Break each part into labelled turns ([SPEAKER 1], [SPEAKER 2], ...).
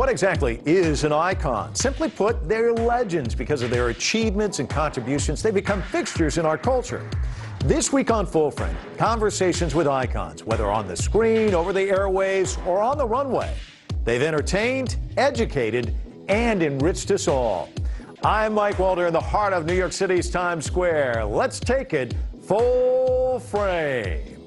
[SPEAKER 1] What exactly is an icon? Simply put, they're legends. Because of their achievements and contributions, they become fixtures in our culture. This week on Full Frame, conversations with icons, whether on the screen, over the airwaves, or on the runway. They've entertained, educated, and enriched us all. I'm Mike Walter in the heart of New York City's Times Square. Let's take it full frame.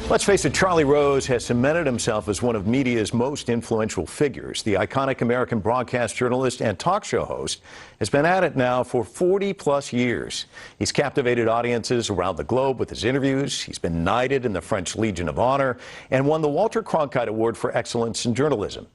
[SPEAKER 1] Let's face it, Charlie Rose has cemented himself as one of media's most influential figures. The iconic American broadcast journalist and talk show host has been at it now for 40-plus years. He's captivated audiences around the globe with his interviews. He's been knighted in the French Legion of Honor and won the Walter Cronkite Award for Excellence in Journalism.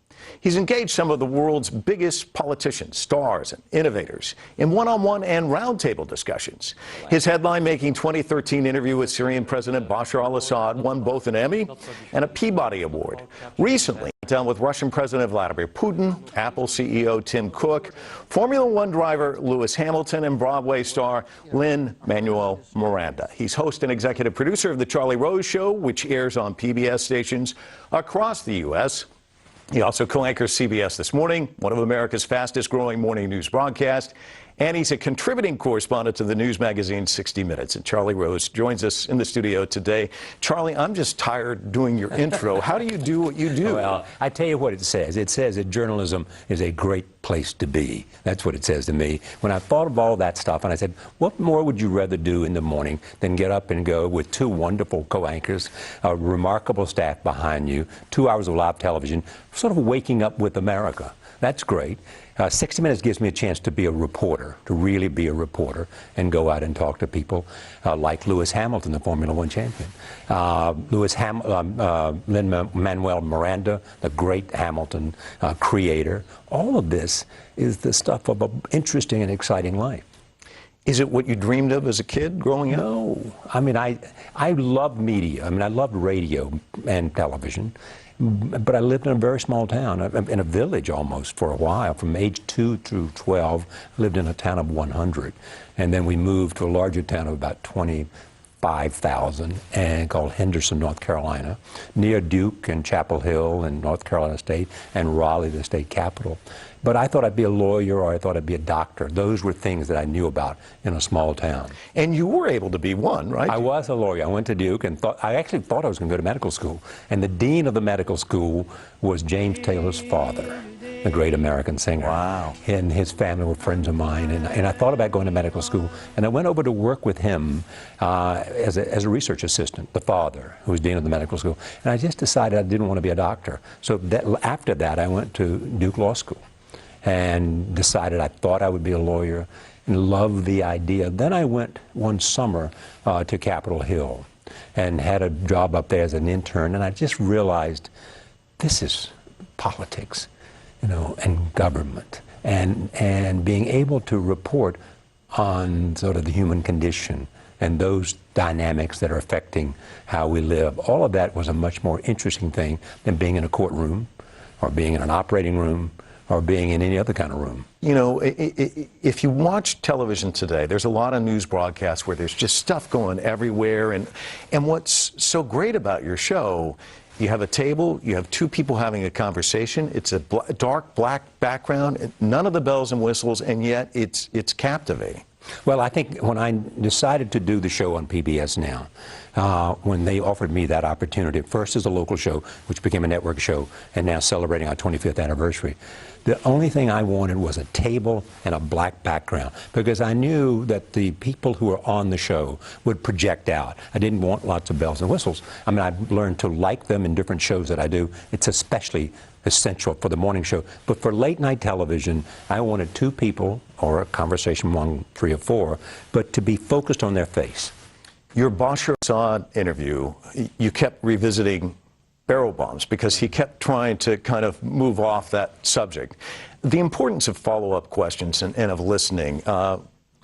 [SPEAKER 1] He's engaged some of the world's biggest politicians, stars, and innovators in one-on-one and roundtable discussions. His headline-making 2013 interview with Syrian President Bashar al-Assad won both an Emmy and a Peabody Award. Recently, down with Russian President Vladimir Putin, Apple CEO Tim Cook, Formula One driver Lewis Hamilton, and Broadway star Lin-Manuel Miranda. He's host and executive producer of The Charlie Rose Show, which airs on PBS stations across the U.S. He also co-anchors CBS This Morning, one of America's fastest-growing morning news broadcasts, and he's a contributing correspondent to the news magazine 60 Minutes. And Charlie Rose joins us in the studio today. Charlie, I'm just tired doing your intro. How do you do what you do?
[SPEAKER 2] Well, I tell you what it says. It says that journalism is a great place to be. That's what it says to me. When I thought of all that stuff, and I said, what more would you rather do in the morning than get up and go with two wonderful co-anchors, a remarkable staff behind you, 2 hours of live television, sort of waking up with America. That's great. 60 Minutes gives me a chance to be a reporter, to really be a reporter, and go out and talk to people like Lewis Hamilton, the Formula One champion. Lin-Manuel Miranda, the great Hamilton creator. All of this is the stuff of an interesting and exciting life.
[SPEAKER 1] Is it what you dreamed of as a kid growing up?
[SPEAKER 2] No. I mean, I love media. I mean, I loved radio and television. But I lived in a very small town, in a village almost for a while. From age 2 through 12, I lived in a town of 100. And then we moved to a larger town of about 25,000 and called Henderson, North Carolina, near Duke and Chapel Hill and North Carolina State and Raleigh, the state capital. But I thought I'd be a lawyer or I thought I'd be a doctor. Those were things that I knew about in a small town.
[SPEAKER 1] And you were able to be one, right?
[SPEAKER 2] I was a lawyer. I went to Duke and I actually thought I was going to go to medical school. And the dean of the medical school was James Taylor's father, the great American singer.
[SPEAKER 1] Wow.
[SPEAKER 2] And his family were friends of mine. And I thought about going to medical school. And I went over to work with him as a research assistant, the father, who was dean of the medical school. And I just decided I didn't want to be a doctor. So after that, I went to Duke Law School and decided I thought I would be a lawyer and loved the idea. Then I went one summer to Capitol Hill and had a job up there as an intern, and I just realized this is politics, you know, and government, and being able to report on sort of the human condition and those dynamics that are affecting how we live. All of that was a much more interesting thing than being in a courtroom or being in an operating room or being in any other kind of room.
[SPEAKER 1] You know, if you watch television today, there's a lot of news broadcasts where there's just stuff going everywhere. And what's so great about your show, you have a table, you have two people having a conversation, it's a dark black background, none of the bells and whistles, and yet it's captivating.
[SPEAKER 2] Well, I think when I decided to do the show on PBS now, when they offered me that opportunity, first as a local show, which became a network show, and now celebrating our 25th anniversary, the only thing I wanted was a table and a black background, because I knew that the people who were on the show would project out. I didn't want lots of bells and whistles. I mean, I've learned to like them in different shows that I do. It's especially essential for the morning show. But for late night television, I wanted two people, or a conversation among 3 or 4, but to be focused on their face.
[SPEAKER 1] Your Bashar al-Assad interview, you kept revisiting barrel bombs because he kept trying to kind of move off that subject. The importance of follow-up questions and of listening,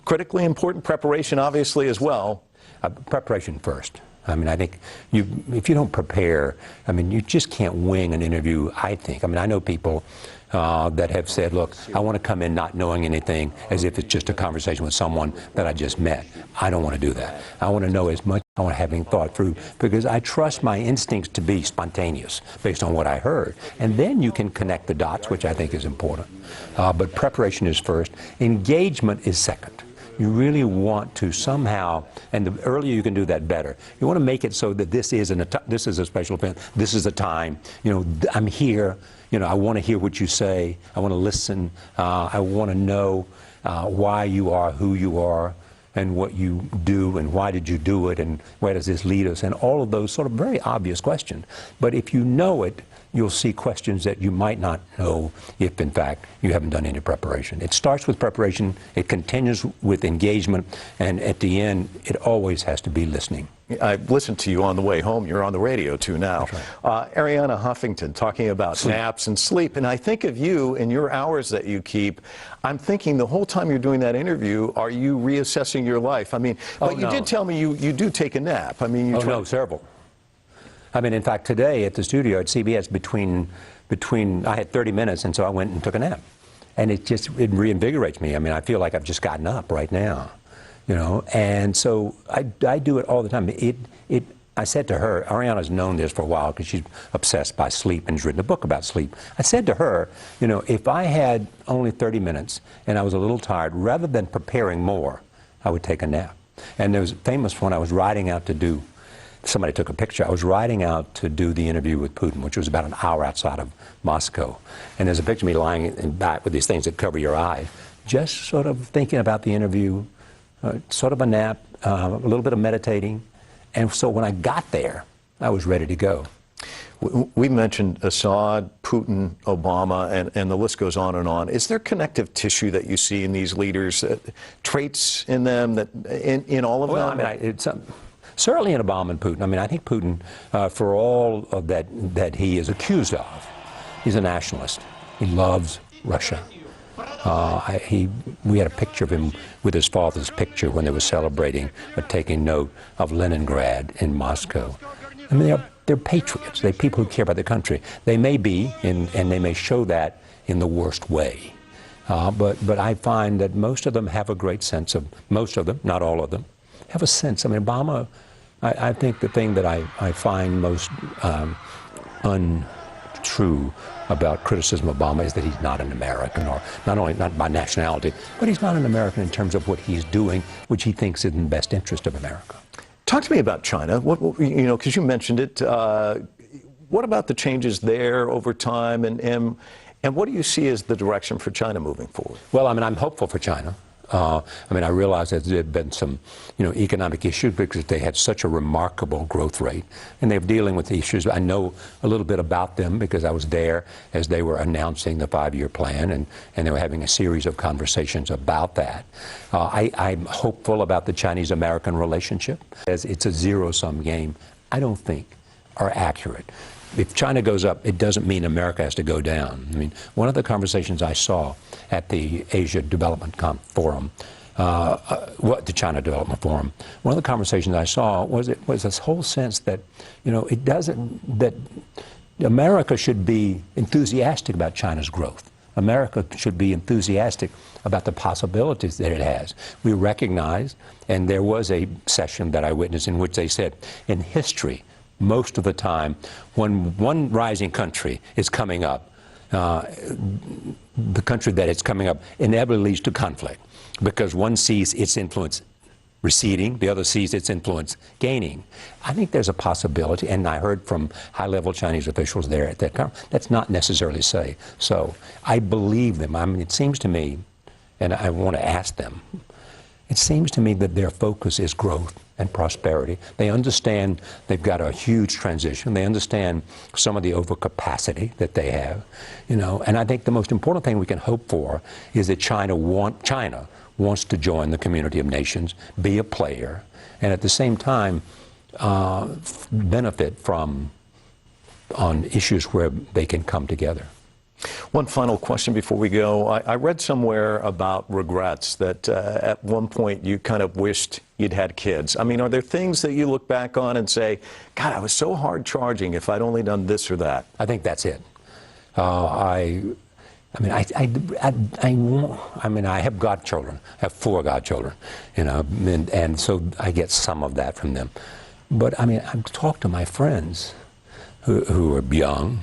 [SPEAKER 1] critically important, preparation obviously as well.
[SPEAKER 2] Preparation first. I mean, I think if you don't prepare, I mean, you just can't wing an interview, I think. I mean, I know people that have said, look, I want to come in not knowing anything as if it's just a conversation with someone that I just met. I don't want to do that. I want to know as much as I want having thought through, because I trust my instincts to be spontaneous based on what I heard. And then you can connect the dots, which I think is important. But preparation is first. Engagement is second. You really want to somehow, and the earlier you can do that, better. You want to make it so that this is a special event. This is a time. You know, I'm here. You know, I want to hear what you say. I want to listen. I want to know why you are who you are, and what you do, and why did you do it, and where does this lead us, and all of those sort of very obvious questions. But if you know it, you'll see questions that you might not know if, in fact, you haven't done any preparation. It starts with preparation, it continues with engagement, and at the end, it always has to be listening.
[SPEAKER 1] I listened to you on the way home. You're on the radio, too, now. Right. Arianna Huffington talking about naps and sleep, and I think of you and your hours that you keep. I'm thinking the whole time you're doing that interview, are you reassessing your life? I mean, but you did tell me you do take a nap. I mean,
[SPEAKER 2] no, several. I mean, in fact, today at the studio at CBS, I had 30 minutes, and so I went and took a nap. And it reinvigorates me. I mean, I feel like I've just gotten up right now, you know. And so I do it all the time. I said to her, Arianna's known this for a while because she's obsessed by sleep and has written a book about sleep. I said to her, you know, if I had only 30 minutes and I was a little tired, rather than preparing more, I would take a nap. And there was a famous one I was riding out to do. Somebody took a picture. I was riding out to do the interview with Putin, which was about an hour outside of Moscow. And there's a picture of me lying in back with these things that cover your eyes, just sort of thinking about the interview, sort of a nap, a little bit of meditating. And so when I got there, I was ready to go.
[SPEAKER 1] We mentioned Assad, Putin, Obama, and the list goes on and on. Is there connective tissue that you see in these leaders, traits in them, that in all of them?
[SPEAKER 2] Well, I mean, certainly in Obama and Putin. I mean, I think Putin, for all of that he is accused of, he's a nationalist. He loves Russia. We had a picture of him with his father's picture when they were celebrating or taking note of Leningrad in Moscow. I mean, they're patriots. They're people who care about their country. They may be, and they may show that in the worst way. But I find that most of them have a great sense of, most of them, not all of them, have a sense. I mean, Obama, I think the thing that I find most untrue about criticism of Obama is that he's not an American, or not by nationality, but he's not an American in terms of what he's doing, which he thinks is in the best interest of America.
[SPEAKER 1] Talk to me about China. You know, because you mentioned it. What about the changes there over time, and what do you see as the direction for China moving forward?
[SPEAKER 2] Well, I mean, I'm hopeful for China. I mean, I realize that there have been some, you know, economic issues because they had such a remarkable growth rate, and they're dealing with the issues. I know a little bit about them because I was there as they were announcing the 5-year plan, and they were having a series of conversations about that. I'm hopeful about the Chinese-American relationship, as it's a zero-sum game. I don't think are accurate. If China goes up, it doesn't mean America has to go down. I mean, one of the conversations I saw at the Asia Development Forum, the China Development Forum, one of the conversations I saw was this whole sense that, you know, that America should be enthusiastic about China's growth. America should be enthusiastic about the possibilities that it has. We recognize, and there was a session that I witnessed in which they said, in history, most of the time, when one rising country is coming up, the country that it's coming up inevitably leads to conflict, because one sees its influence receding, the other sees its influence gaining. I think there's a possibility, and I heard from high-level Chinese officials there at that conference, that's not necessarily say. So I believe them. I mean, it seems to me, and I want to ask them, it seems to me that their focus is growth and prosperity. They understand they've got a huge transition. They understand some of the overcapacity that they have, you know. And I think the most important thing we can hope for is that China wants to join the community of nations, be a player, and at the same time benefit from on issues where they can come together.
[SPEAKER 1] One final question before we go. I read somewhere about regrets, that at one point you kind of wished you'd had kids. I mean, are there things that you look back on and say, God, I was so hard charging if I'd only done this or that?
[SPEAKER 2] I think that's it. I have godchildren. I have 4 godchildren, you know, and so I get some of that from them. But I mean, I've talked to my friends who are young,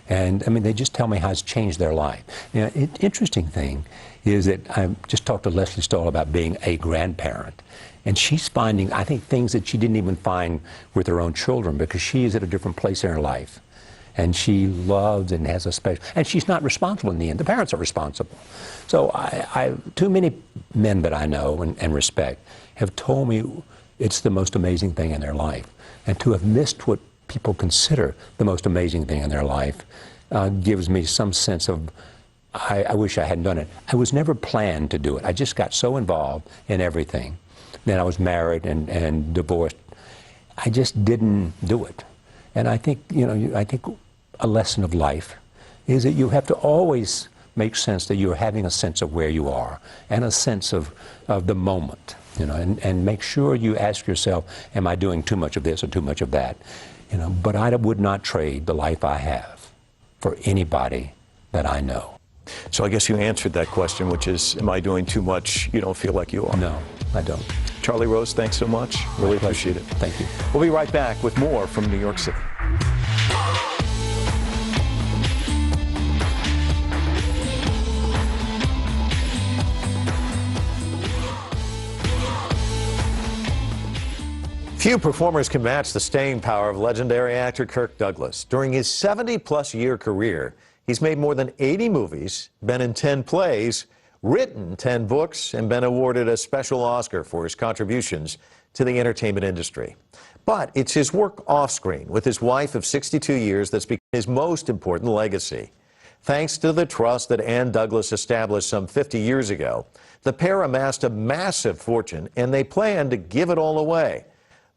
[SPEAKER 2] and I mean, they just tell me how it's changed their life. You know, interesting thing is that I just talked to Leslie Stoll about being a grandparent, and she's finding, I think, things that she didn't even find with her own children, because she is at a different place in her life. And she loves and has a special, and she's not responsible in the end. The parents are responsible. So too many men that I know and respect have told me it's the most amazing thing in their life. And to have missed what people consider the most amazing thing in their life gives me some sense of, I wish I hadn't done it. I was never planned to do it. I just got so involved in everything. Then I was married and divorced. I just didn't do it. And I think, you know, I think a lesson of life is that you have to always make sense that you're having a sense of where you are and a sense of the moment, you know, and make sure you ask yourself, am I doing too much of this or too much of that? You know, but I would not trade the life I have for anybody that I know.
[SPEAKER 1] So I guess you answered that question, which is, am I doing too much? You don't feel like you are.
[SPEAKER 2] No, I don't.
[SPEAKER 1] Charlie Rose, thanks so much. Really appreciate it.
[SPEAKER 2] Thank you.
[SPEAKER 1] We'll be right back with more from New York City. Few performers can match the staying power of legendary actor Kirk Douglas. During his 70-plus year career, he's made more than 80 movies, been in 10 plays, written 10 books, and been awarded a special Oscar for his contributions to the entertainment industry. But it's his work off-screen with his wife of 62 years that's become his most important legacy. Thanks to the trust that Anne Douglas established some 50 years ago, the pair amassed a massive fortune, and they plan to give it all away.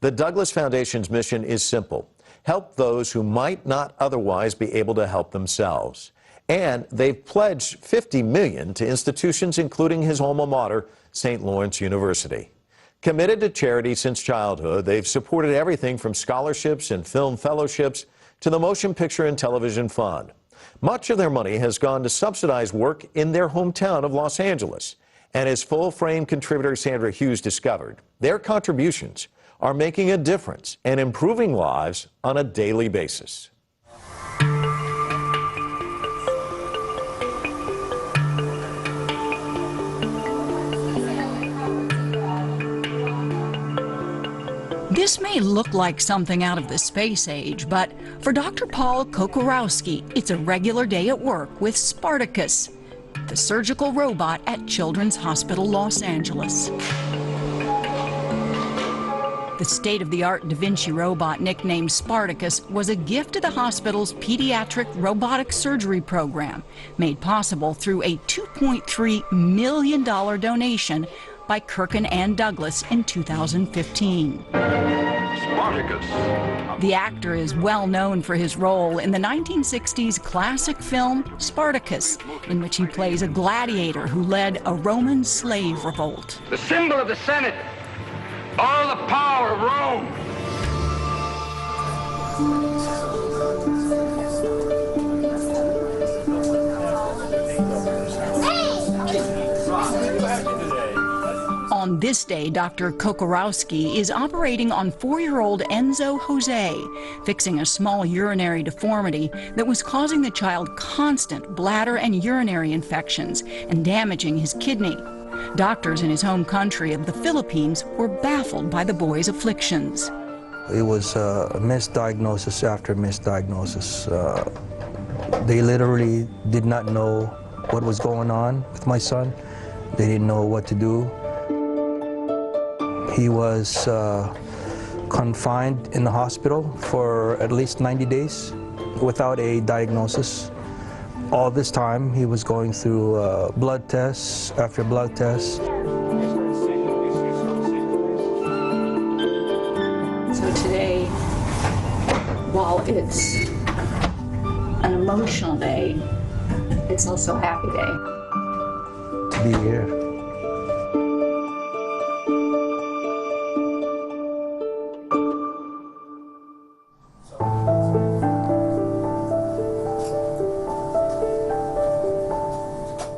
[SPEAKER 1] The Douglas Foundation's mission is simple: help those who might not otherwise be able to help themselves. And they've pledged $50 million to institutions including his alma mater, St. Lawrence University. Committed to charity since childhood, they've supported everything from scholarships and film fellowships to the Motion Picture and Television Fund. Much of their money has gone to subsidize work in their hometown of Los Angeles. And as full-frame contributor Sandra Hughes discovered, their contributions are making a difference and improving lives on a daily basis.
[SPEAKER 3] This may look like something out of the space age, but for Dr. Paul Kokorowski, it's a regular day at work with Spartacus, the surgical robot at Children's Hospital Los Angeles. The state-of-the-art Da Vinci robot, nicknamed Spartacus, was a gift to the hospital's pediatric robotic surgery program, made possible through a $2.3 million donation by Kirk and Anne Douglas in 2015.
[SPEAKER 4] Spartacus.
[SPEAKER 3] The actor is well known for his role in the 1960s classic film Spartacus, in which he plays a gladiator who led a Roman slave revolt.
[SPEAKER 4] The symbol of the Senate. All the power of Rome.
[SPEAKER 3] On this day, Dr. Kokorowski is operating on 4-year-old Enzo Jose, fixing a small urinary deformity that was causing the child constant bladder and urinary infections and damaging his kidney. Doctors in his home country of the Philippines were baffled by the boy's afflictions.
[SPEAKER 5] It was a misdiagnosis after misdiagnosis. They literally did not know what was going on with my son. They didn't know what to do. He was confined in the hospital for at least 90 days without a diagnosis. All this time, he was going through blood tests after blood tests.
[SPEAKER 3] So today, while it's an emotional day,
[SPEAKER 6] It's also a happy day
[SPEAKER 5] to be here.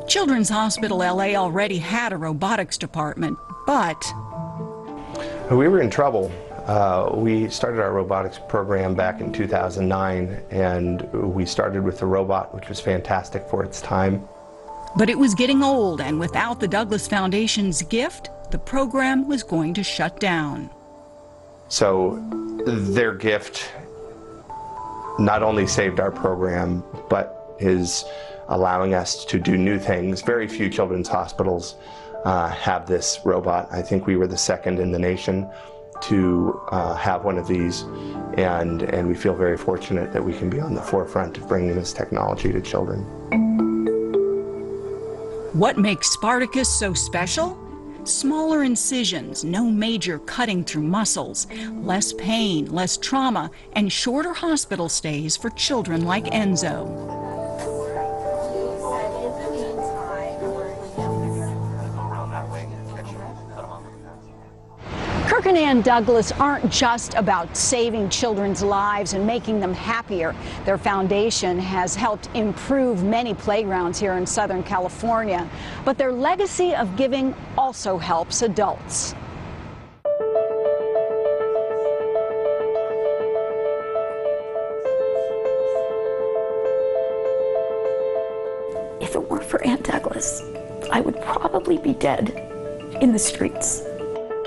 [SPEAKER 3] Children's Hospital LA already had a robotics department, but
[SPEAKER 7] we were in trouble. We started our robotics program back in 2009, and we started with the robot, which was fantastic for its time.
[SPEAKER 3] But it was getting old, and without the Douglas Foundation's gift, the program was going to shut down.
[SPEAKER 7] So their gift not only saved our program, but is allowing us to do new things. Very few children's hospitals have this robot. I think we were the second in the nation to have one of these, and we feel very fortunate that we can be on the forefront of bringing this technology to children.
[SPEAKER 3] What makes Spartacus so special? Smaller incisions, no major cutting through muscles, less pain, less trauma, and shorter hospital stays for children like Enzo. Kirk and Anne Douglas aren't just about saving children's lives and making them happier. Their foundation has helped improve many playgrounds here in Southern California. But their legacy of giving also helps adults.
[SPEAKER 6] If it weren't for Anne Douglas, I would probably be dead in the streets.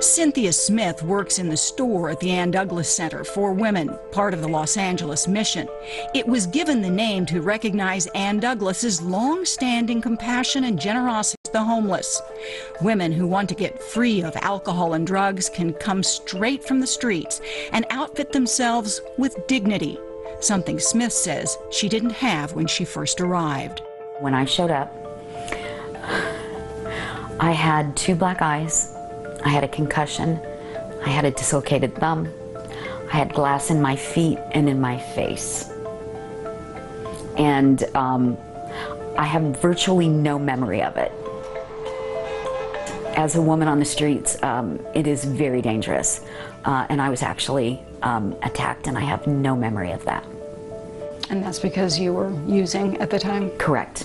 [SPEAKER 3] Cynthia Smith works in the store at the Anne Douglas Center for Women, part of the Los Angeles mission. It was given the name to recognize Anne Douglas's long-standing compassion and generosity to the homeless. Women who want to get free of alcohol and drugs can come straight from the streets and outfit themselves with dignity, something Smith says she didn't have when she first arrived.
[SPEAKER 6] When I showed up, I had 2 black eyes. I had a concussion, I had a dislocated thumb, I had glass in my feet and in my face. And I have virtually no memory of it. As a woman on the streets, it is very dangerous. And I was actually attacked, and I have no memory of that.
[SPEAKER 3] And that's because you were using at the time?
[SPEAKER 6] Correct.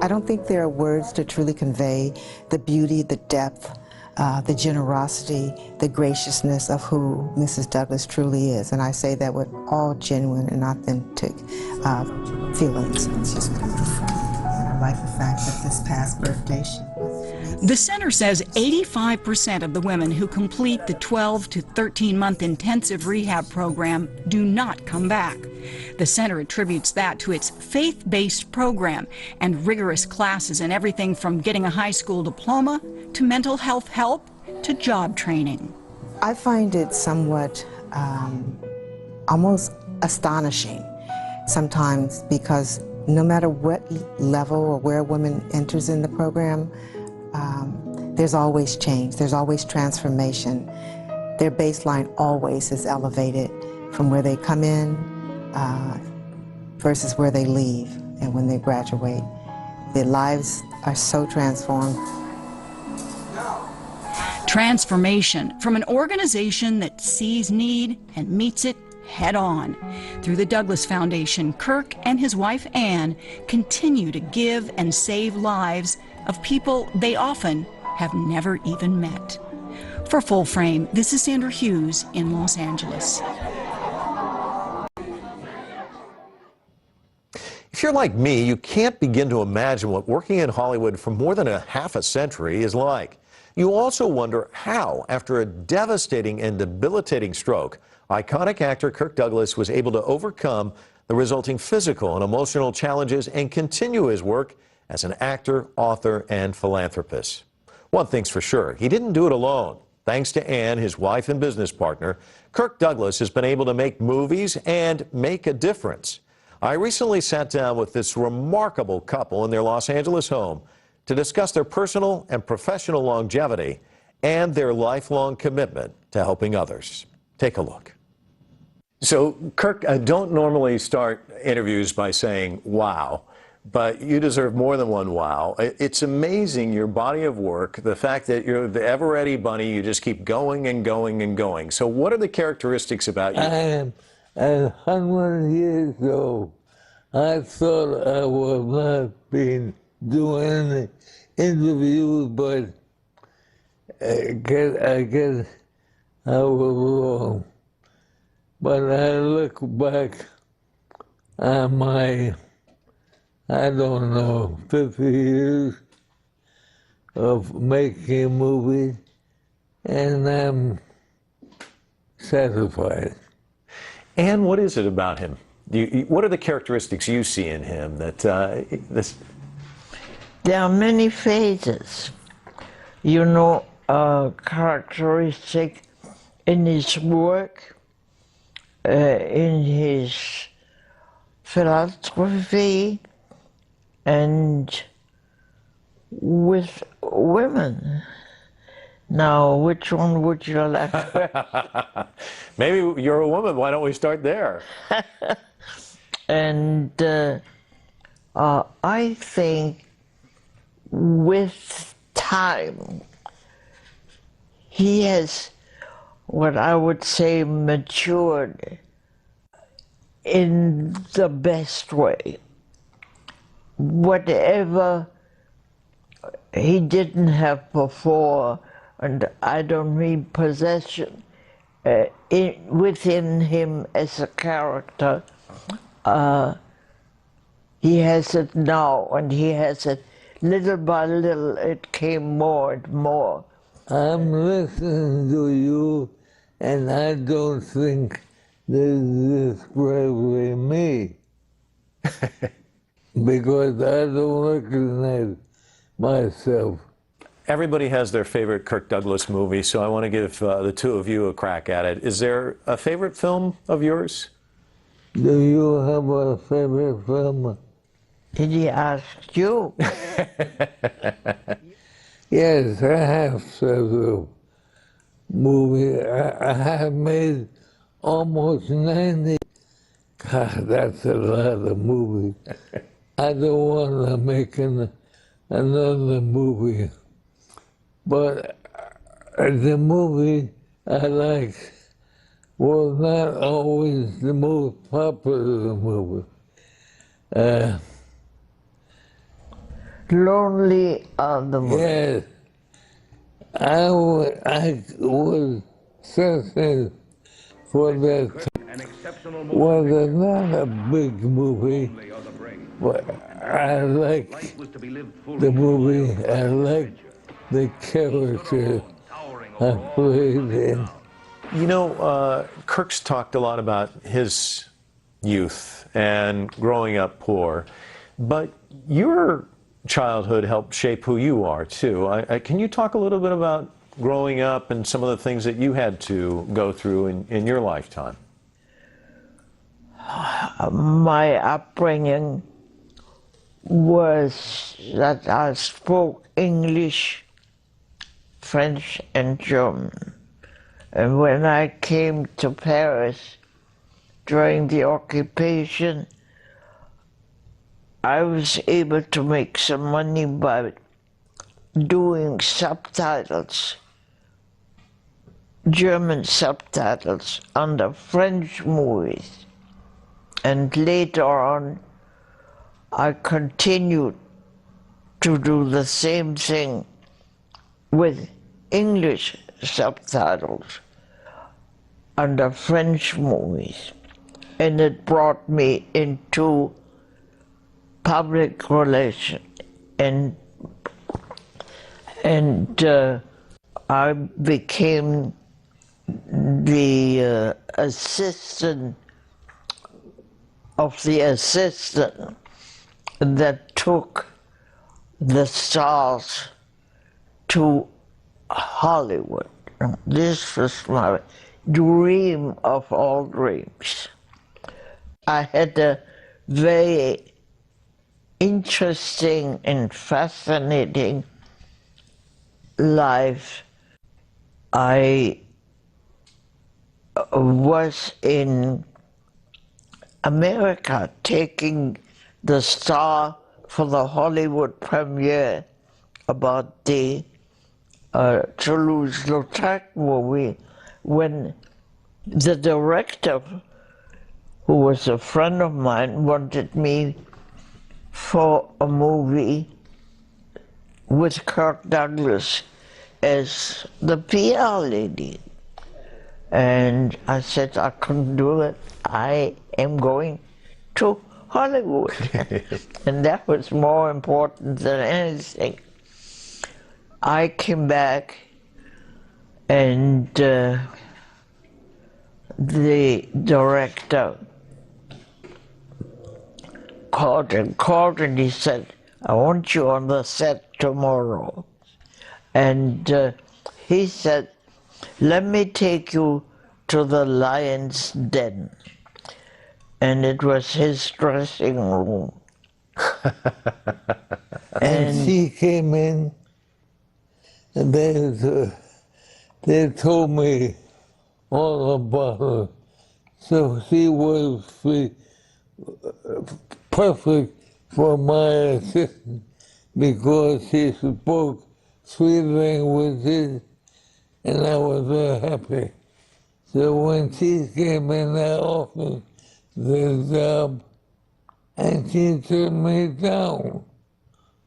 [SPEAKER 8] I don't think there are words to truly convey the beauty, the depth, the generosity, the graciousness of who Mrs. Douglas truly is. And I say that with all genuine and authentic feelings. It's just beautiful. And I like the fact that this past birthday she was...
[SPEAKER 3] The center says 85% of the women who complete the 12 to 13-month intensive rehab program do not come back. The center attributes that to its faith-based program and rigorous classes in everything from getting a high school diploma to mental health help to job training.
[SPEAKER 8] I find it somewhat almost astonishing sometimes, because no matter what level or where a woman enters in the program, there's always change, there's always transformation. Their baseline always is elevated from where they come in versus where they leave and when they graduate. Their lives are so transformed.
[SPEAKER 3] Transformation from an organization that sees need and meets it head on. Through the Douglas Foundation, Kirk and his wife Anne continue to give and save lives of people they often have never even met. For Full Frame, this is Sandra Hughes in Los Angeles.
[SPEAKER 1] If you're like me, you can't begin to imagine what working in Hollywood for more than half a century is like. You also wonder how, after a devastating and debilitating stroke, iconic actor Kirk Douglas was able to overcome the resulting physical and emotional challenges and continue his work as an actor, author, and philanthropist. One thing's for sure, he didn't do it alone. Thanks to Anne, his wife and business partner, Kirk Douglas has been able to make movies and make a difference. I recently sat down with this remarkable couple in their Los Angeles home to discuss their personal and professional longevity and their lifelong commitment to helping others. Take a look. So, Kirk, I don't normally start interviews by saying, wow, but you deserve more than one wow. It's amazing, your body of work, the fact that you're the ever-ready bunny, you just keep going and going and going. So what are the characteristics about you?
[SPEAKER 9] I am 100 years old. I thought I would not be doing any interviews, but I guess I was wrong. But I look back on my, I don't know, 50 years of making movies, and I'm satisfied.
[SPEAKER 1] And what is it about him? What are the characteristics you see in him that this?
[SPEAKER 10] There are many phases. You know, characteristic in his work, in his philosophy, and with women. Now, which one would you like?
[SPEAKER 1] Maybe you're a woman. Why don't we start there?
[SPEAKER 10] And I think with time, he has what I would say matured in the best way. Whatever he didn't have before, and I don't mean possession, within him as a character, he has it now, and he has it little by little. It came more and more.
[SPEAKER 9] I'm listening to you, and I don't think this is describing me. Because I don't recognize myself.
[SPEAKER 1] Everybody has their favorite Kirk Douglas movie, so I want to give the two of you a crack at it. Is there a favorite film of yours?
[SPEAKER 9] Do you have a favorite film?
[SPEAKER 10] Did he ask you?
[SPEAKER 9] Yes, I have several movies. I have made almost 90. God, that's a lot of movies. I don't want to make another movie. But the movie I liked was not always the most popular movie.
[SPEAKER 10] Lonely are the Moon.
[SPEAKER 9] Yes. I was searching for that. Was not a big movie, but I like the movie. I like the character I played in.
[SPEAKER 1] You know, Kirk's talked a lot about his youth and growing up poor, but your childhood helped shape who you are, too. Can you talk a little bit about growing up and some of the things that you had to go through in your lifetime?
[SPEAKER 10] My upbringing was that I spoke English, French, and German. And when I came to Paris during the occupation, I was able to make some money by doing subtitles, German subtitles under French movies. And later on, I continued to do the same thing with English subtitles under French movies. And it brought me into public relations. And I became the assistant of the assistant that took the stars to Hollywood. This was my dream of all dreams. I had a very interesting and fascinating life. I was in America taking the star for the Hollywood premiere about the Toulouse-Lautrec movie, when the director, who was a friend of mine, wanted me for a movie with Kirk Douglas as the PR lady. And I said I couldn't do it. I am going to Hollywood. And that was more important than anything. I came back, and the director called and he said, I want you on the set tomorrow. And he said, let me take you to the lion's den. And it was his dressing room.
[SPEAKER 9] And she came in, and they told me all about her. So she was perfect for my assistant because she spoke 3 languages, and I was very happy. So when she came in, I offered the job, and she turned me down.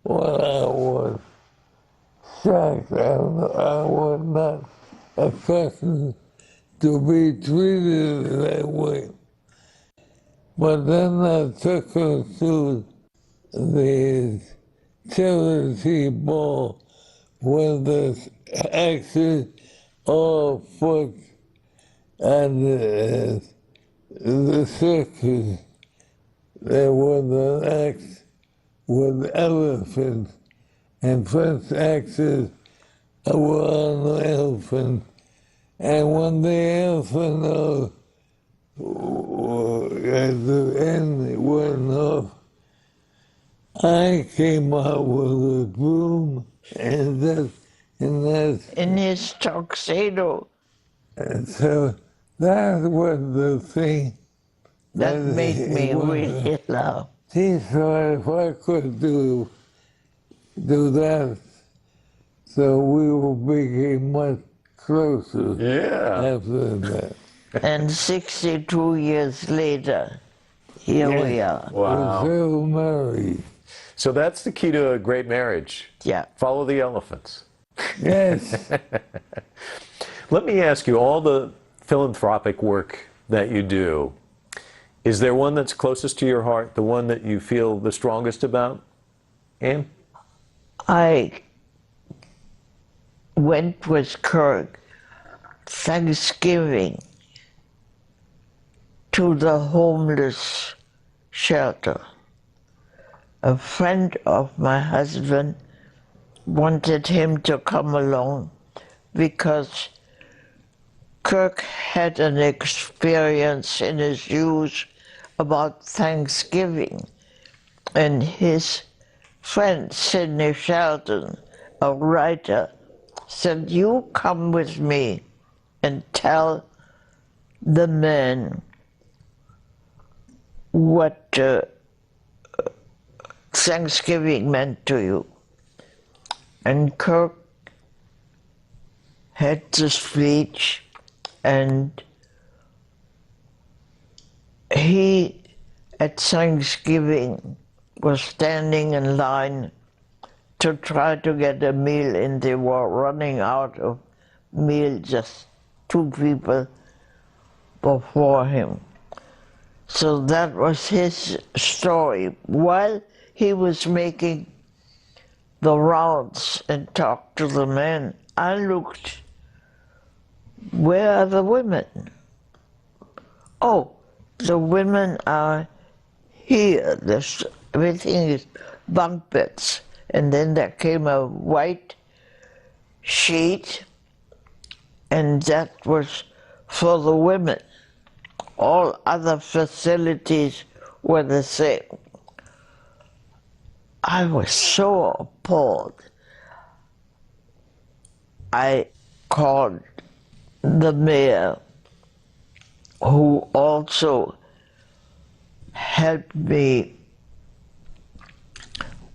[SPEAKER 9] Well, I was shocked. I was not accustomed to be treated that way. But then I took her to the charity ball where the actors all put on the circus. There was an act with elephants, and French actors were on the elephant. And when the elephant at the end went off, I came out with a broom, and that's
[SPEAKER 10] in his tuxedo.
[SPEAKER 9] And so that was the thing
[SPEAKER 10] that made me really laugh.
[SPEAKER 9] She thought if I could do that, so we became much closer after that.
[SPEAKER 10] And 62 years later, here we are.
[SPEAKER 1] Wow.
[SPEAKER 9] We're still married.
[SPEAKER 1] So that's the key to a great marriage.
[SPEAKER 10] Yeah.
[SPEAKER 1] Follow the elephants.
[SPEAKER 9] Yes.
[SPEAKER 1] Let me ask you, all the philanthropic work that you do, is there one that's closest to your heart, the one that you feel the strongest about, Anne?
[SPEAKER 10] I went with Kirk Thanksgiving to the homeless shelter. A friend of my husband wanted him to come along because Kirk had an experience in his youth about Thanksgiving, and his friend Sidney Sheldon, a writer, said, you come with me and tell the men what Thanksgiving meant to you. And Kirk had the speech, and he, at Thanksgiving, was standing in line to try to get a meal, and they were running out of meal, just 2 people before him. So that was his story. While he was making the rounds and talked to the men, I looked, where are the women? Oh, the women are here. Everything is bunk beds. And then there came a white sheet, and that was for the women. All other facilities were the same. I was so appalled. I called the mayor who also helped me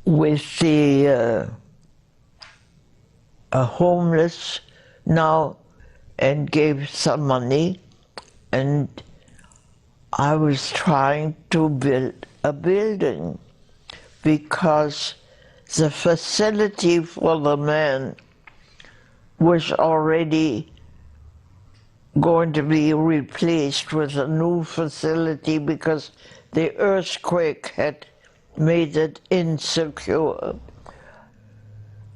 [SPEAKER 10] with the homeless now and gave some money, and I was trying to build a building because the facility for the man was already going to be replaced with a new facility because the earthquake had made it insecure.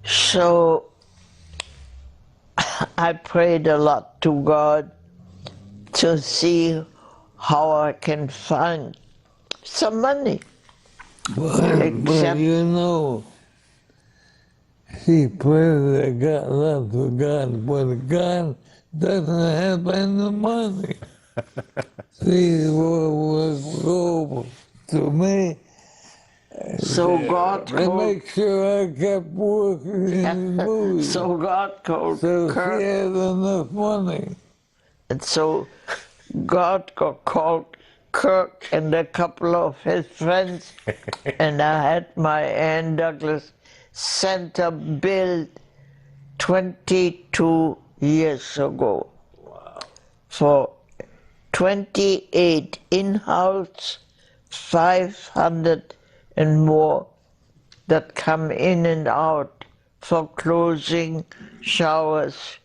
[SPEAKER 10] So I prayed a lot to God to see how I can find some money.
[SPEAKER 9] But you know, she prayed that God loved to God, but God doesn't have any money. She will go to me.
[SPEAKER 10] So God
[SPEAKER 9] to make sure I kept working in the movies.
[SPEAKER 10] So God called
[SPEAKER 9] so
[SPEAKER 10] Kirk.
[SPEAKER 9] She had enough money.
[SPEAKER 10] And so God called Kirk and a couple of his friends, and I had my Anne Douglas Center built 22 years ago.
[SPEAKER 1] Wow.
[SPEAKER 10] For 28 in-house, 500 and more that come in and out for closing, showers,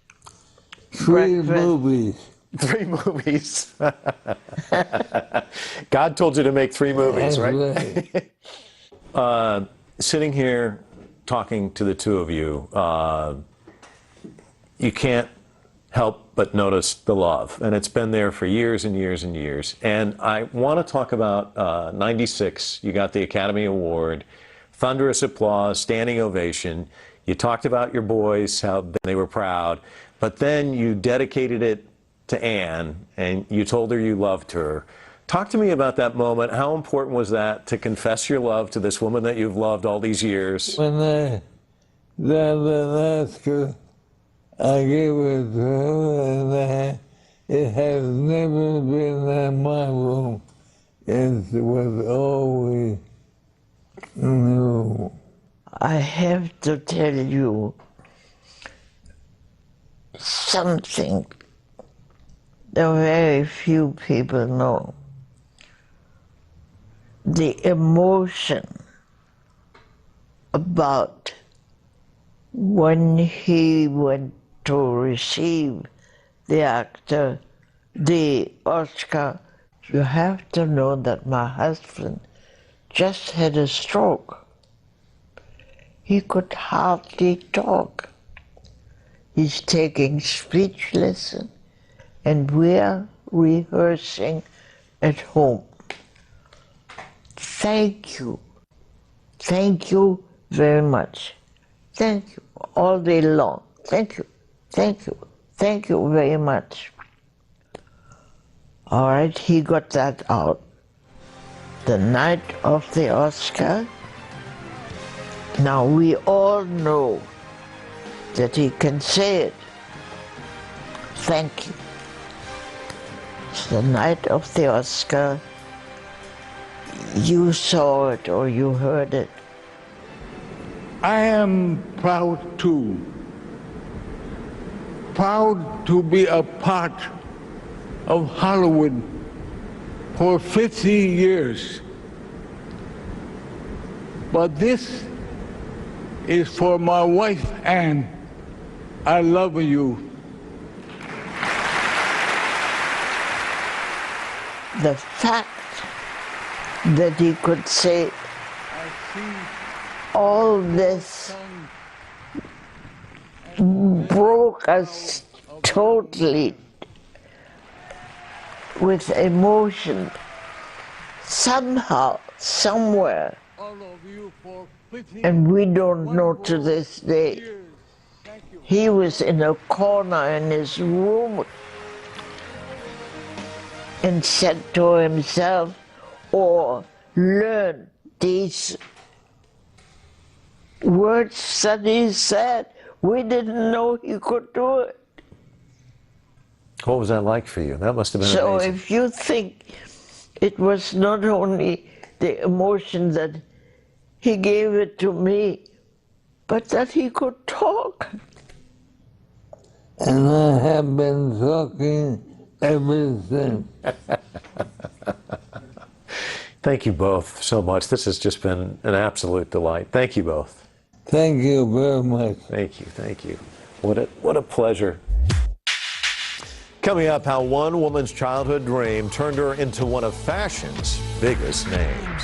[SPEAKER 9] 3
[SPEAKER 10] breakfast.
[SPEAKER 9] movies.
[SPEAKER 1] 3 movies. God told you to make 3 movies,
[SPEAKER 9] That's
[SPEAKER 1] right? Sitting here talking to the two of you, you can't help but notice the love. And it's been there for years and years and years. And I want to talk about 96. You got the Academy Award, thunderous applause, standing ovation. You talked about your boys, how they were proud. But then you dedicated it to Anne, and you told her you loved her. Talk to me about that moment. How important was that to confess your love to this woman that you've loved all these years?
[SPEAKER 9] When I got an Oscar, I gave it to her, and it has never been in my room. It was always new.
[SPEAKER 10] I have to tell you something that very few people know. The emotion about when he went to receive the Oscar. You have to know that my husband just had a stroke. He could hardly talk. He's taking speech lessons, and we're rehearsing at home. Thank you. Thank you very much. Thank you all day long. Thank you. Thank you. Thank you very much. All right, he got that out. The night of the Oscar, now we all know that he can say it. Thank you. It's the night of the Oscar. You saw it or you heard it.
[SPEAKER 9] I am proud too. Proud to be a part of Hollywood for 50 years. But this is for my wife, Anne. I love you.
[SPEAKER 10] The fact that he could say all this broke us totally with emotion. Somehow, somewhere, and we don't know to this day, he was in a corner in his room and said to himself, or learned these words that he said. We didn't know he could do it.
[SPEAKER 1] What was that like for you? That must have been
[SPEAKER 10] So
[SPEAKER 1] amazing.
[SPEAKER 10] if you think it was not only the emotion that he gave it to me, but that he could talk.
[SPEAKER 9] And I have been talking ever since.
[SPEAKER 1] Thank you both so much. This has just been an absolute delight. Thank you both.
[SPEAKER 9] Thank you very much.
[SPEAKER 1] Thank you, thank you. What a pleasure. Coming up, how one woman's childhood dream turned her into one of fashion's biggest names.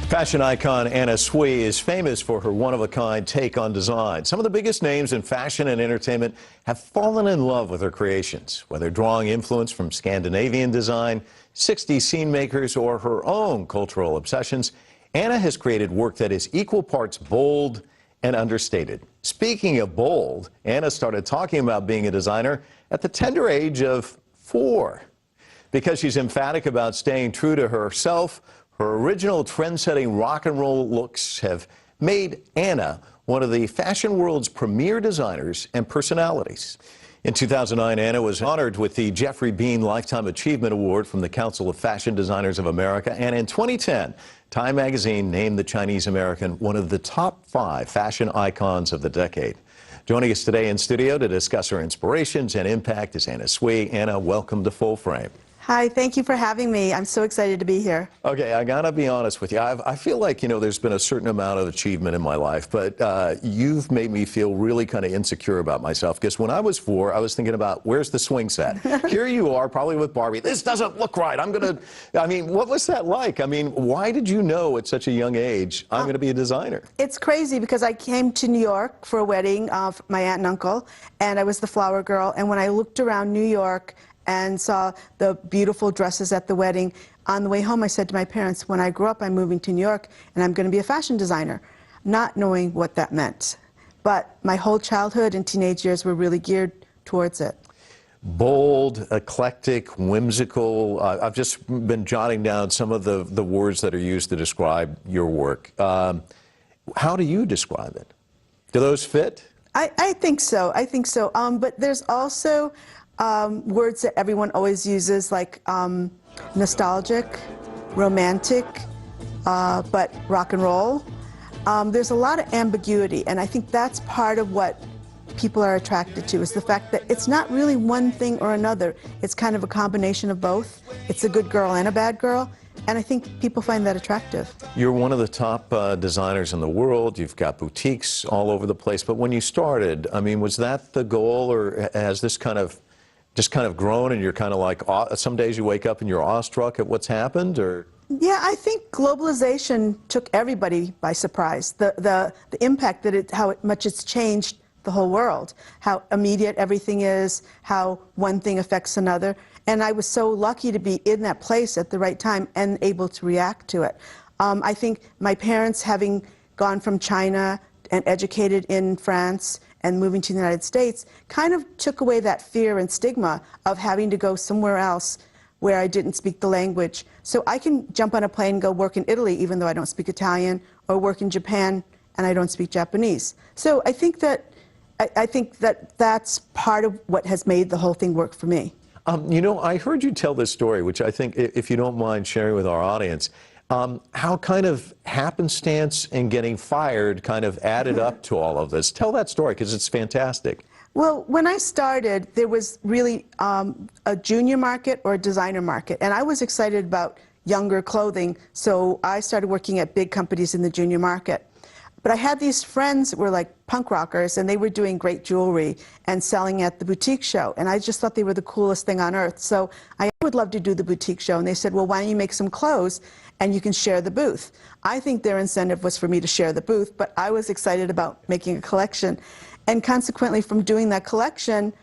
[SPEAKER 1] Fashion icon Anna Sui is famous for her one-of-a-kind take on design. Some of the biggest names in fashion and entertainment have fallen in love with her creations, whether drawing influence from Scandinavian design, 60s scene makers, or her own cultural obsessions. Anna has created work that is equal parts bold and understated. Speaking of bold, Anna started talking about being a designer at the tender age of 4. Because she's emphatic about staying true to herself, her original trend-setting rock and roll looks have made Anna one of the fashion world's premier designers and personalities. In 2009, Anna was honored with the Jeffrey Bean Lifetime Achievement Award from the Council of Fashion Designers of America. And in 2010, Time magazine named the Chinese American one of the top 5 fashion icons of the decade. Joining us today in studio to discuss her inspirations and impact is Anna Sui. Anna, welcome to Full Frame.
[SPEAKER 11] Hi, thank you for having me. I'm so excited to be here.
[SPEAKER 1] Okay, I gotta be honest with you. I feel like, there's been a certain amount of achievement in my life, but you've made me feel really kind of insecure about myself, because when I was 4, I was thinking about, where's the swing set? Here you are, probably with Barbie. This doesn't look right. What was that like? Why did you know at such a young age, I'm going to be a designer?
[SPEAKER 11] It's crazy because I came to New York for a wedding of my aunt and uncle, and I was the flower girl, and when I looked around New York and saw the beautiful dresses at the wedding, on the way home I said to my parents, when I grow up I'm moving to New York and I'm going to be a fashion designer, not knowing what that meant. But my whole childhood and teenage years were really geared towards it.
[SPEAKER 1] Bold, eclectic, whimsical. I've just been jotting down some of the words that are used to describe your work. How do you describe it? Do those fit?
[SPEAKER 11] I think so. I think so. But there's also words that everyone always uses, like nostalgic, romantic, but rock and roll. There's a lot of ambiguity, and I think that's part of what people are attracted to, is the fact that it's not really one thing or another. It's kind of a combination of both. It's a good girl and a bad girl, and I think people find that attractive.
[SPEAKER 1] You're one of the top designers in the world. You've got boutiques all over the place, but when you started, was that the goal, or has this just kind of grown and you're kind of like, some days you wake up and you're awestruck at what's happened, or?
[SPEAKER 11] Yeah, I think globalization took everybody by surprise. The impact that how much it's changed the whole world, how immediate everything is, how one thing affects another. And I was so lucky to be in that place at the right time and able to react to it. I think my parents, having gone from China and educated in France and moving to the United States, kind of took away that fear and stigma of having to go somewhere else where I didn't speak the language. So I can jump on a plane and go work in Italy even though I don't speak Italian, or work in Japan and I don't speak Japanese. So I think that that's part of what has made the whole thing work for me.
[SPEAKER 1] I heard you tell this story, which I think, if you don't mind sharing with our audience, how kind of happenstance and getting fired kind of added up to all of this. Tell that story, because it's fantastic.
[SPEAKER 11] Well, when I started, there was really a junior market or a designer market, and I was excited about younger clothing, so I started working at big companies in the junior market. But I had these friends that were like punk rockers, and they were doing great jewelry and selling at the boutique show, and I just thought they were the coolest thing on earth. So I would love to do the boutique show, and they said, well, why don't you make some clothes and you can share the booth. I think their incentive was for me to share the booth, but I was excited about making a collection. And consequently, from doing that collection,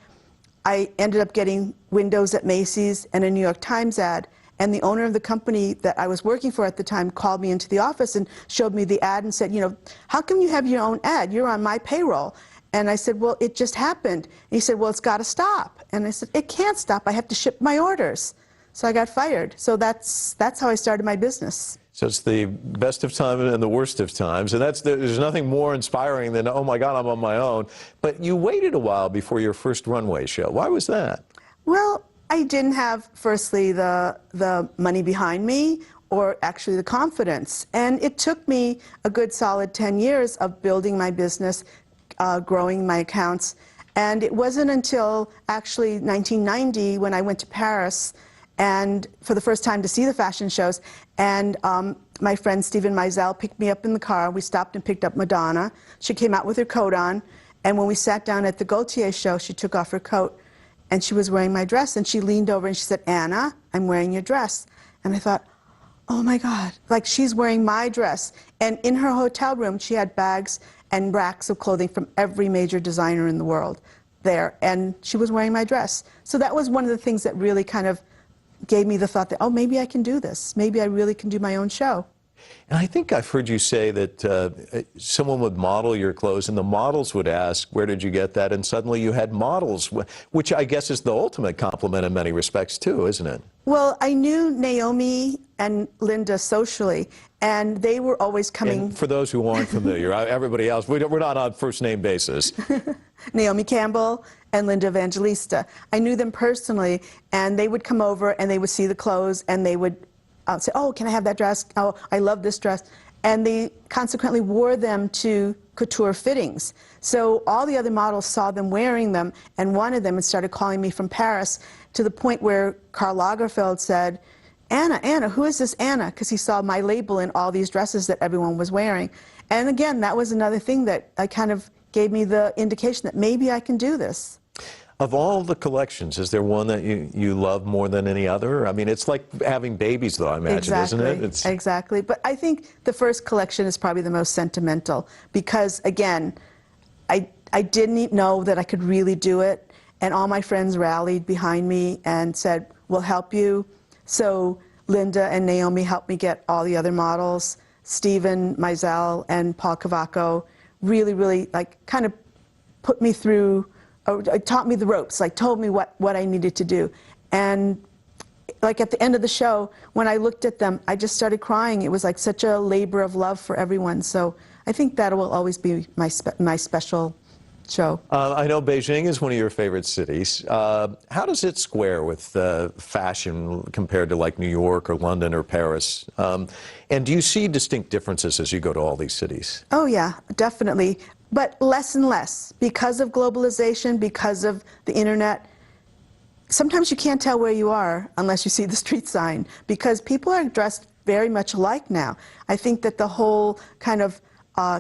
[SPEAKER 11] I ended up getting windows at Macy's and a New York Times ad. And the owner of the company that I was working for at the time called me into the office and showed me the ad and said, how come you have your own ad? You're on my payroll. And I said, well, it just happened. And he said, well, it's got to stop. And I said, it can't stop. I have to ship my orders. so I got fired. So that's how I started my business.
[SPEAKER 1] So it's the best of times and the worst of times, and there's nothing more inspiring than, oh my God, I'm on my own. But you waited a while before your first runway show. Why was that?
[SPEAKER 11] Well, I didn't have, firstly, the money behind me, or actually the confidence. And it took me a good solid 10 years of building my business, growing my accounts. And it wasn't until actually 1990 when I went to Paris and for the first time to see the fashion shows. And my friend Steven Meisel picked me up in the car. We stopped and picked up Madonna. She came out with her coat on. And when we sat down at the Gaultier show, she took off her coat and she was wearing my dress. And she leaned over and she said, "Anna, I'm wearing your dress." And I thought, oh my God, like she's wearing my dress. And in her hotel room, she had bags and racks of clothing from every major designer in the world there. And she was wearing my dress. So that was one of the things that really kind of gave me the thought that, oh, maybe I can do this. Maybe I really can do my own show.
[SPEAKER 1] And I think I've heard you say that someone would model your clothes and the models would ask, where did you get that? And suddenly you had models, which I guess is the ultimate compliment in many respects too, isn't it?
[SPEAKER 11] Well, I knew Naomi and Linda socially, and they were always coming.
[SPEAKER 1] And for those who aren't familiar, everybody else, we're not on first name basis.
[SPEAKER 11] Naomi Campbell and Linda Evangelista. I knew them personally, and they would come over and they would see the clothes and they would say, "Oh, can I have that dress? Oh, I love this dress." And they consequently wore them to couture fittings. So all the other models saw them wearing them and wanted them and started calling me from Paris, to the point where Karl Lagerfeld said, Anna, who is this Anna?" Because he saw my label in all these dresses that everyone was wearing. And again, that was another thing that kind of gave me the indication that maybe I can do this.
[SPEAKER 1] Of all the collections, is there one that you love more than any other? I mean, it's like having babies, though, I imagine, isn't it?
[SPEAKER 11] Exactly. But I think the first collection is probably the most sentimental because, again, I didn't know that I could really do it. And all my friends rallied behind me and said, "We'll help you." So Linda and Naomi helped me get all the other models. Steven Meisel and Paul Cavaco really, like, kind of put me through, or taught me the ropes, like told me what I needed to do. And like at the end of the show, when I looked at them, I just started crying. It was like such a labor of love for everyone. So I think that will always be my special show.
[SPEAKER 1] I know Beijing is one of your favorite cities. How does it square with fashion compared to like New York or London or Paris? And do you see distinct differences as you go to all these cities?
[SPEAKER 11] Oh yeah, definitely. But less and less because of globalization, because of the internet. Sometimes you can't tell where you are unless you see the street sign, because people are dressed very much alike now. I think that the whole kind of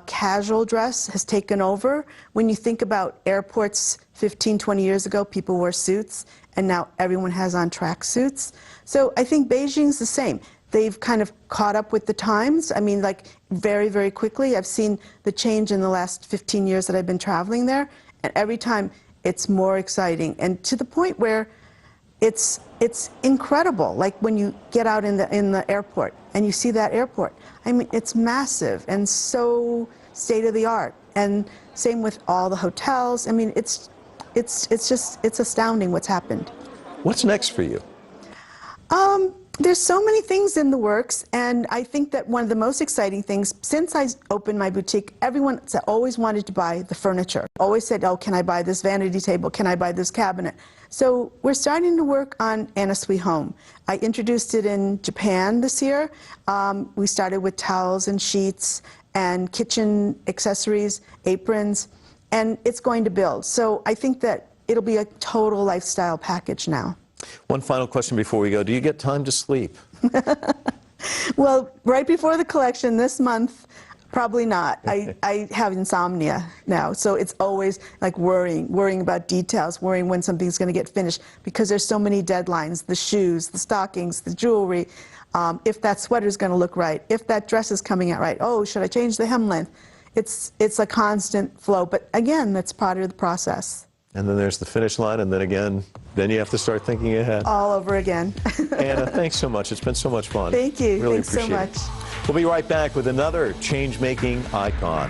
[SPEAKER 11] casual dress has taken over. When you think about airports 15, 20 years ago, people wore suits, and now everyone has on track suits. So I think Beijing's the same. They've kind of caught up with the times. I mean, like, very, very quickly. I've seen the change in the last 15 years that I've been traveling there, and every time it's more exciting, and to the point where it's incredible. Like when you get out in the airport and you see that airport, I mean, it's massive and so state of the art. And same with all the hotels. I mean, it's astounding what's happened.
[SPEAKER 1] What's next for you?
[SPEAKER 11] There's so many things in the works, and I think that one of the most exciting things, since I opened my boutique, everyone always wanted to buy the furniture. Always said, "Oh, can I buy this vanity table? Can I buy this cabinet?" So we're starting to work on Anna Sui Home. I introduced it in Japan this year. We started with towels and sheets and kitchen accessories, aprons, and it's going to build. So I think that it'll be a total lifestyle package now.
[SPEAKER 1] One final question before we go. Do you get time to sleep?
[SPEAKER 11] Well, right before the collection this month, probably not. I have insomnia now, so it's always like worrying about details, worrying when something's going to get finished, because there's so many deadlines, the shoes, the stockings, the jewelry, if that sweater's going to look right, if that dress is coming out right, oh, should I change the hem length? It's a constant flow, but again, that's part of the process.
[SPEAKER 1] And then there's the finish line, and then again, then you have to start thinking ahead.
[SPEAKER 11] All over again.
[SPEAKER 1] Anna, thanks so much. It's been so much fun.
[SPEAKER 11] Thank you.
[SPEAKER 1] Really
[SPEAKER 11] Thanks so much.
[SPEAKER 1] We'll be right back with another change-making icon.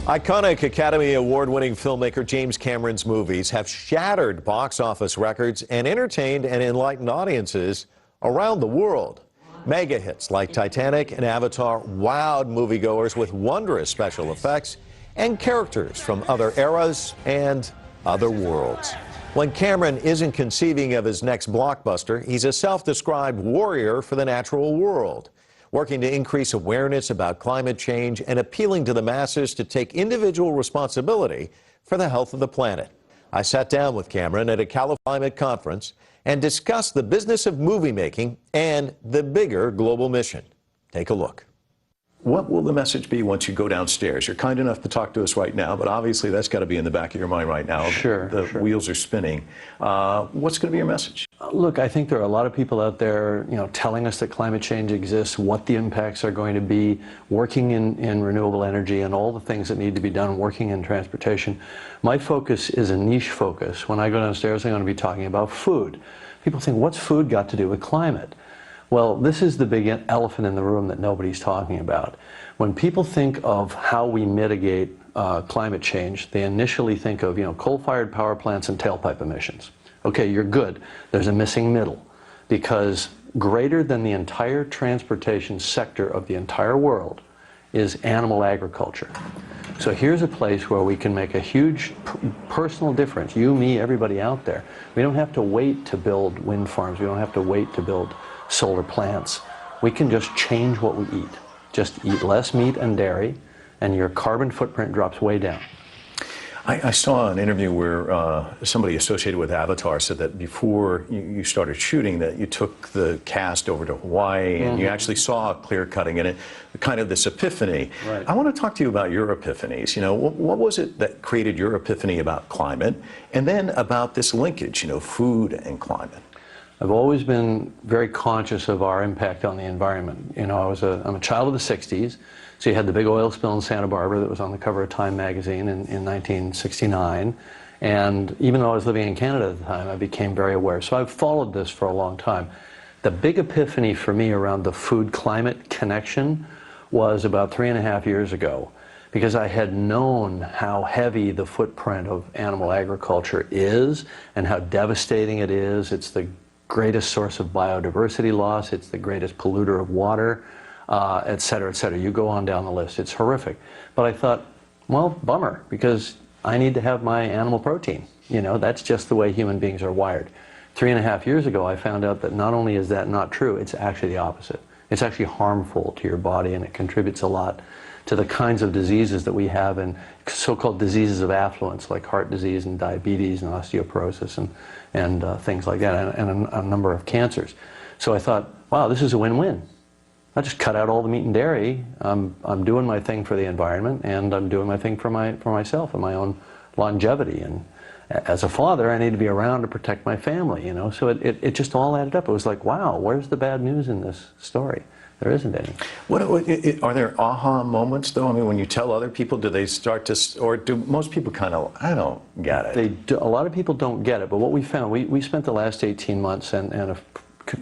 [SPEAKER 1] Iconic Academy Award-winning filmmaker James Cameron's movies have shattered box office records and entertained and enlightened audiences around the world. Mega hits like Titanic and Avatar wowed moviegoers with wondrous special effects and characters from other eras and other worlds. When Cameron isn't conceiving of his next blockbuster, he's a self-described warrior for the natural world, working to increase awareness about climate change and appealing to the masses to take individual responsibility for the health of the planet. I sat down with Cameron at a Climate conference and discussed the business of movie making and the bigger global mission. Take a look. What will the message be once you go downstairs? You're kind enough to talk to us right now, but obviously that's got to be in the back of your mind right now.
[SPEAKER 12] Sure.
[SPEAKER 1] The wheels are spinning. What's going to be your message?
[SPEAKER 12] Look, I think there are a lot of people out there, telling us that climate change exists, what the impacts are going to be, working in renewable energy and all the things that need to be done, working in transportation. My focus is a niche focus. When I go downstairs, I'm going to be talking about food. People think, what's food got to do with climate? Well, this is the big elephant in the room that nobody's talking about. When people think of how we mitigate climate change, they initially think of, coal-fired power plants and tailpipe emissions. Okay, you're good. There's a missing middle, because greater than the entire transportation sector of the entire world is animal agriculture. So here's a place where we can make a huge personal difference, you, me, everybody out there. We don't have to wait to build wind farms. We don't have to wait to build solar plants. We can just change what we eat. Just eat less meat and dairy, and your carbon footprint drops way down.
[SPEAKER 1] I saw an interview where somebody associated with Avatar said that before you started shooting that you took the cast over to Hawaii and you actually saw clear cutting in it, kind of this epiphany.
[SPEAKER 12] Right.
[SPEAKER 1] I want to talk to you about your epiphanies. What was it that created your epiphany about climate, and then about this linkage, food and climate?
[SPEAKER 12] I've always been very conscious of our impact on the environment. I'm a child of the 60s, so you had the big oil spill in Santa Barbara that was on the cover of Time magazine in 1969. And even though I was living in Canada at the time, I became very aware. So I've followed this for a long time. The big epiphany for me around the food-climate connection was about 3.5 years ago, because I had known how heavy the footprint of animal agriculture is and how devastating it is. It's the greatest source of biodiversity loss, it's the greatest polluter of water, et cetera, et cetera. You go on down the list, it's horrific. But I thought, well, bummer, because I need to have my animal protein. That's just the way human beings are wired. 3.5 years ago, I found out that not only is that not true, it's actually the opposite. It's actually harmful to your body, and it contributes a lot to the kinds of diseases that we have, and so-called diseases of affluence, like heart disease and diabetes and osteoporosis and things like that, and a number of cancers. So I thought, wow, this is a win-win. I just cut out all the meat and dairy. I'm doing my thing for the environment, and I'm doing my thing for myself and my own longevity. And as a father, I need to be around to protect my family. So it just all added up. It was like, wow, where's the bad news in this story? There isn't any.
[SPEAKER 1] Are there aha moments, though? I mean, when you tell other people, do they start to, or do most people kind of, I don't get it?
[SPEAKER 12] A lot of people don't get it, but what we found, we spent the last 18 months and a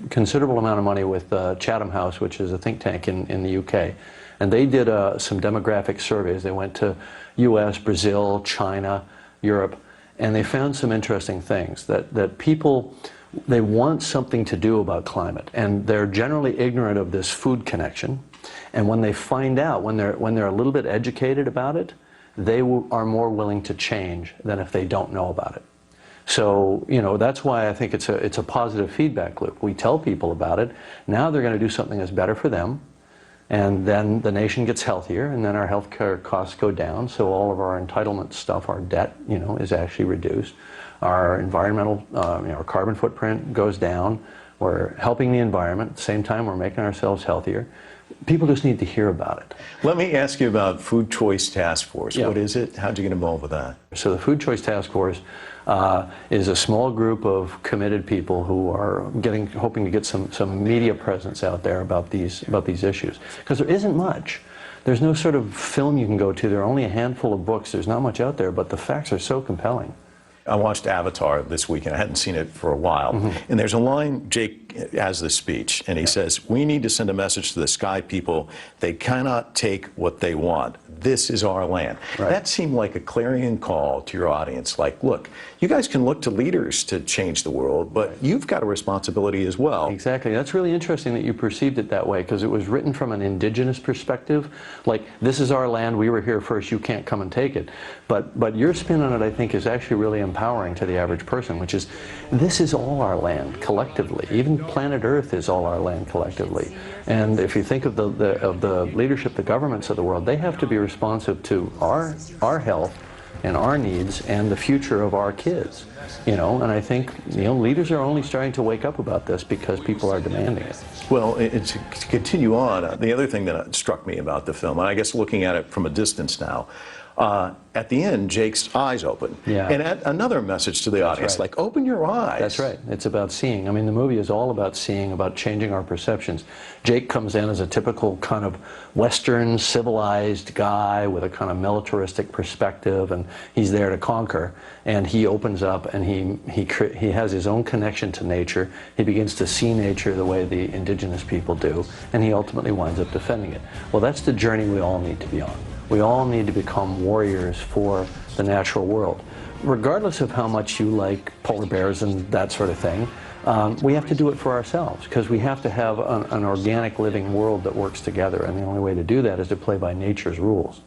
[SPEAKER 12] considerable amount of money with Chatham House, which is a think tank in the UK, and they did some demographic surveys. They went to US, Brazil, China, Europe, and they found some interesting things, that people, they want something to do about climate, and they're generally ignorant of this food connection. And when they find out, when they're a little bit educated about it, they are more willing to change than if they don't know about it. So, that's why I think it's a positive feedback loop. We tell people about it. Now they're going to do something that's better for them, and then the nation gets healthier, and then our healthcare costs go down. So all of our entitlement stuff, our debt, is actually reduced. Our environmental, our carbon footprint goes down. We're helping the environment. At the same time, we're making ourselves healthier. People just need to hear about it.
[SPEAKER 1] Let me ask you about Food Choice Task Force.
[SPEAKER 12] Yeah.
[SPEAKER 1] What is it? How'd you get involved with that?
[SPEAKER 12] So the Food Choice Task Force is a small group of committed people who are hoping to get some media presence out there about these issues. Because there isn't much. There's no sort of film you can go to. There are only a handful of books. There's not much out there, but the facts are so compelling.
[SPEAKER 1] I watched Avatar this weekend. I hadn't seen it for a while. And there's a line, Jake has this speech, and he says, "We need to send a message to the sky people. They cannot take what they want. This is our land."
[SPEAKER 12] Right.
[SPEAKER 1] That seemed like a clarion call to your audience. Like, look, you guys can look to leaders to change the world, but you've got a responsibility as well.
[SPEAKER 12] Exactly. That's really interesting that you perceived it that way, because it was written from an indigenous perspective. Like, this is our land, we were here first, you can't come and take it. But your spin on it, I think, is actually really empowering to the average person, which is, this is all our land collectively. Even planet Earth is all our land collectively. And if you think of the leadership, the governments of the world, they have to be responsive to our health and our needs and the future of our kids. You know, and I think, you know, leaders are only starting to wake up about this because people are demanding it.
[SPEAKER 1] Well, to continue on, the other thing that struck me about the film, and I guess looking at it from a distance now, at the end, Jake's eyes open.
[SPEAKER 12] Yeah.
[SPEAKER 1] And another message to the audience, like, open your eyes.
[SPEAKER 12] That's right. It's about seeing. I mean, the movie is all about seeing, about changing our perceptions. Jake comes in as a typical kind of Western civilized guy with a kind of militaristic perspective, and he's there to conquer. And he opens up and he has his own connection to nature. He begins to see nature the way the indigenous people do, and he ultimately winds up defending it. Well, that's the journey we all need to be on. We all need to become warriors for the natural world. Regardless of how much you like polar bears and that sort of thing, we have to do it for ourselves, because we have to have an organic living world that works together, and the only way to do that is to play by nature's rules.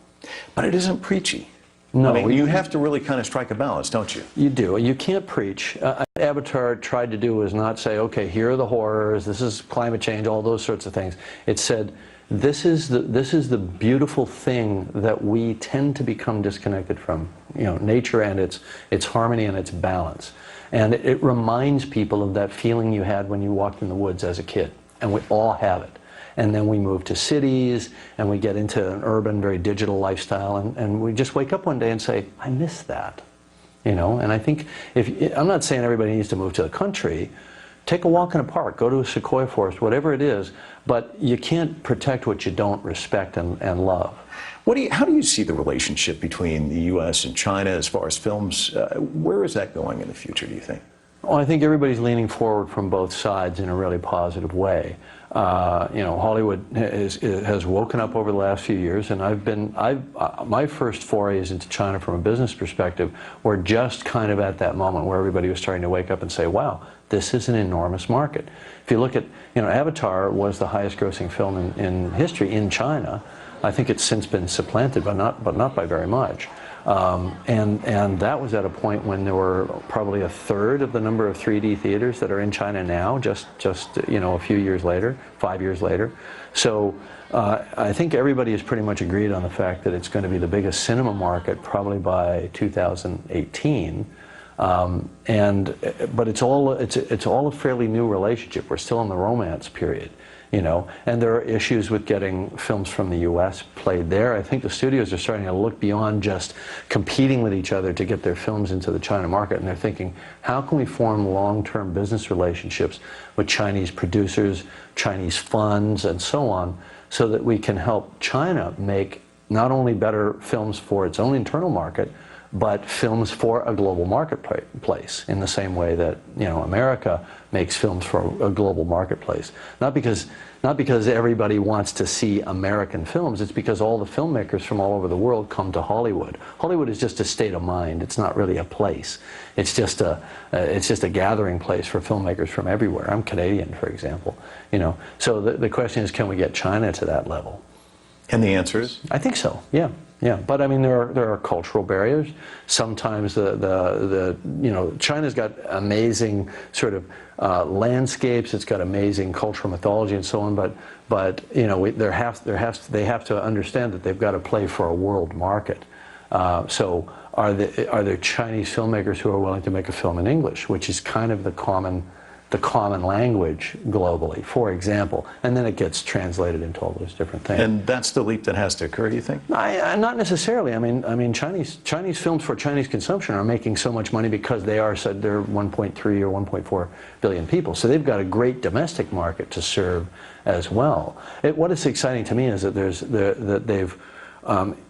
[SPEAKER 1] But it isn't preachy.
[SPEAKER 12] No,
[SPEAKER 1] I mean, you have to really kind of strike a balance, don't you?
[SPEAKER 12] You do. You can't preach. Avatar tried to do is not say, okay, here are the horrors, this is climate change, all those sorts of things. It said, this is the beautiful thing that we tend to become disconnected from, you know, nature and its harmony and its balance. And it reminds people of that feeling you had when you walked in the woods as a kid, and we all have it. And then we move to cities, and we get into an urban, very digital lifestyle, and we just wake up one day and say, I miss that, you know. And I think, I'm not saying everybody needs to move to the country. Take a walk in a park, go to a sequoia forest, whatever it is, but you can't protect what you don't respect and love.
[SPEAKER 1] How do you see the relationship between the U.S. and China as far as films? Where is that going in the future, do you think?
[SPEAKER 12] Well, I think everybody's leaning forward from both sides in a really positive way. You know, Hollywood has woken up over the last few years, and my first forays into China from a business perspective were just kind of at that moment where everybody was starting to wake up and say, wow, this is an enormous market. If you look at, you know, Avatar was the highest grossing film in history in China. I think it's since been supplanted, but not by very much. And that was at a point when there were probably a third of the number of 3D theaters that are in China now, just you know, a few years later, 5 years later. So I think everybody is pretty much agreed on the fact that it's going to be the biggest cinema market probably by 2018. But it's all a fairly new relationship. We're still in the romance period. You know, and there are issues with getting films from the U.S. played there. I think the studios are starting to look beyond just competing with each other to get their films into the China market, and they're thinking, how can we form long-term business relationships with Chinese producers, Chinese funds, and so on, so that we can help China make not only better films for its own internal market, but films for a global marketplace in the same way that, you know, America makes films for a global marketplace. Not because everybody wants to see American films, it's because all the filmmakers from all over the world come to Hollywood. Hollywood is just a state of mind. It's not really a place. It's just a gathering place for filmmakers from everywhere. I'm Canadian, for example. You know, so the question is, can we get China to that level?
[SPEAKER 1] And the answer is?
[SPEAKER 12] I think so, yeah. Yeah, but I mean, there are cultural barriers. Sometimes you know, China's got amazing sort of landscapes. It's got amazing cultural mythology and so on. But you know, they have to understand that they've got to play for a world market. So are there Chinese filmmakers who are willing to make a film in English, which is kind of the common language globally, for example, and then it gets translated into all those different things.
[SPEAKER 1] And that's the leap that has to occur, do you think?
[SPEAKER 12] Not necessarily. I mean, Chinese films for Chinese consumption are making so much money because they're 1.3 or 1.4 billion people, so they've got a great domestic market to serve as well. What is exciting to me is that they've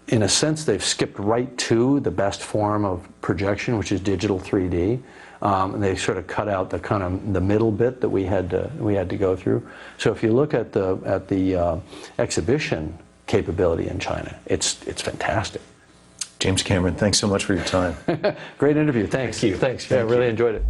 [SPEAKER 12] in a sense, they've skipped right to the best form of projection, which is digital 3D. And they sort of cut out the kind of the middle bit that we had to go through. So if you look at the exhibition capability in China, it's fantastic.
[SPEAKER 1] James Cameron, thanks so much for your time.
[SPEAKER 12] Great interview. Thanks.
[SPEAKER 1] Thank you.
[SPEAKER 12] Thanks. Yeah, I really enjoyed it.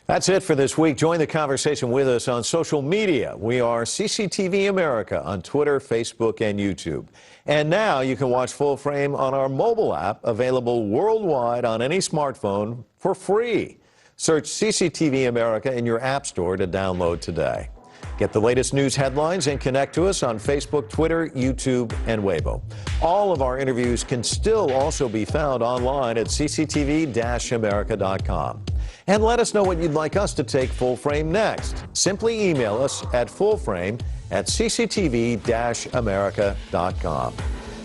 [SPEAKER 1] That's it for this week. Join the conversation with us on social media. We are CCTV America on Twitter, Facebook, and YouTube. And now you can watch Full Frame on our mobile app, available worldwide on any smartphone for free. Search CCTV America in your app store to download today. Get the latest news headlines and connect to us on Facebook, Twitter, YouTube, and Weibo. All of our interviews can still also be found online at cctv-america.com. And let us know what you'd like us to take Full Frame next. Simply email us at fullframe@cctv-america.com.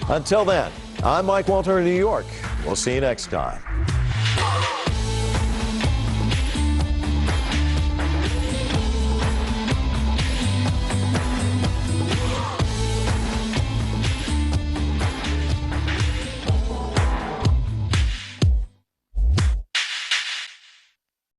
[SPEAKER 1] Until then, I'm Mike Walter in New York. We'll see you next time.